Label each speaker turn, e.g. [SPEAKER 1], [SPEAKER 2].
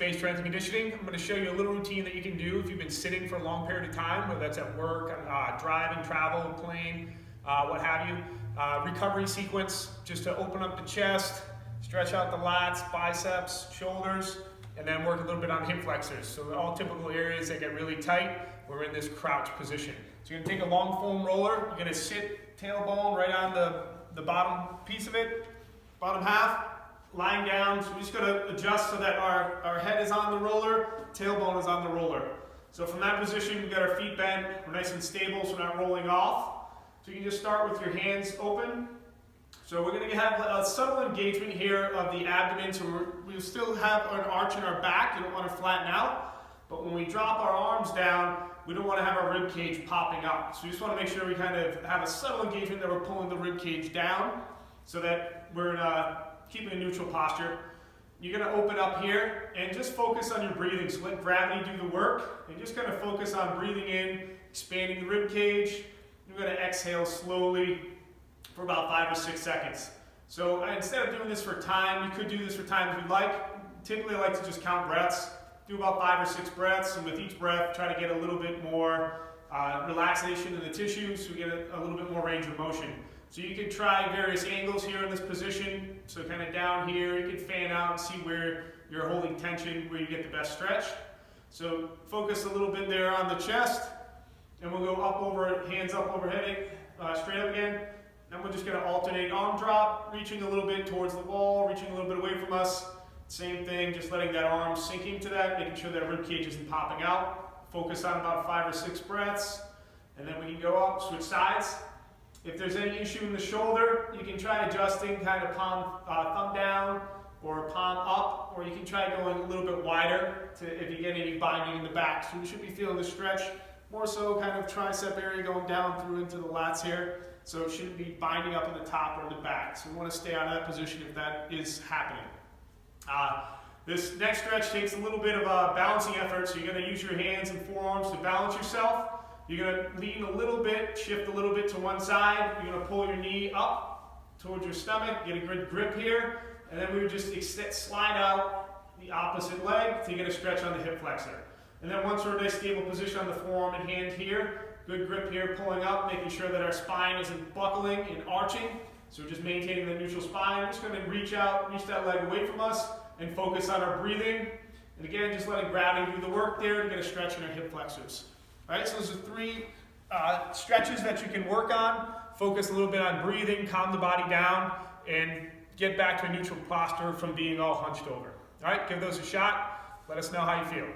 [SPEAKER 1] engagement-based strength and conditioning. I'm going to show you a little routine that you can do if you've been sitting for a long period of time, whether that's at work, driving, travel, plane, what have you. Recovery sequence, just to open up the chest, stretch out the lats, biceps, shoulders, and then work a little bit on hip flexors. So all typical areas that get really tight, we're in this crouch position. So you're going to take a long foam roller, you're going to sit tailbone right on the bottom piece of it, bottom half, lying down. So we're just going to adjust so that our head is on the roller, tailbone is on the roller. So from that position, we've got our feet bent, we're nice and stable so we're not rolling off. So you can just start with your hands open. So we're going to have a subtle engagement here of the abdomen, so we'll still have an arch in our back. You don't want to flatten out. But when we drop our arms down, we don't want to have our rib cage popping up. So we just want to make sure we kind of have a subtle engagement that we're pulling the rib cage down so that we're keeping a neutral posture. You're going to open up here and just focus on your breathing. So let gravity do the work and just kind of focus on breathing in, expanding the rib cage. You're going to exhale slowly for about 5 or 6 seconds. So instead of doing this for time, you could do this for time if you'd like. Typically I like to just count breaths. Do about 5 or 6 breaths, and with each breath try to get a little bit more relaxation in the tissues so we get a little bit more range of motion. So you can try various angles here in this position. So kind of down here, you can fan out and see where you're holding tension, where you get the best stretch. So focus a little bit there on the chest, and we'll go up over, hands up overhead, straight up again. Then we're just going to alternate arm drop, reaching a little bit towards the wall, reaching a little bit away from us. Same thing, just letting that arm sink into that, making sure that rib cage isn't popping out. Focus on about 5 or 6 breaths, and then we can go up, switch sides. If there's any issue in the shoulder, you can try adjusting kind of thumb down or palm up, or you can try going a little bit wider if you get any binding in the back. So you should be feeling the stretch, more so kind of tricep area going down through into the lats here. So it shouldn't be binding up in the top or in the back. So we want to stay out of that position if that is happening. This next stretch takes a little bit of a balancing effort, so you're going to use your hands and forearms to balance yourself. You're going to lean a little bit, shift a little bit to one side. You're going to pull your knee up towards your stomach, get a good grip here, and then we would just slide out the opposite leg to get a stretch on the hip flexor. And then once we're in a nice stable position on the forearm and hand here, good grip here, pulling up, making sure that our spine isn't buckling and arching. So we're just maintaining the neutral spine. We're just going to reach out, reach that leg away from us, and focus on our breathing. And again, just letting gravity do the work there to get a stretch in our hip flexors. All right, so those are 3 stretches that you can work on. Focus a little bit on breathing, calm the body down, and get back to a neutral posture from being all hunched over. All right, give those a shot. Let us know how you feel.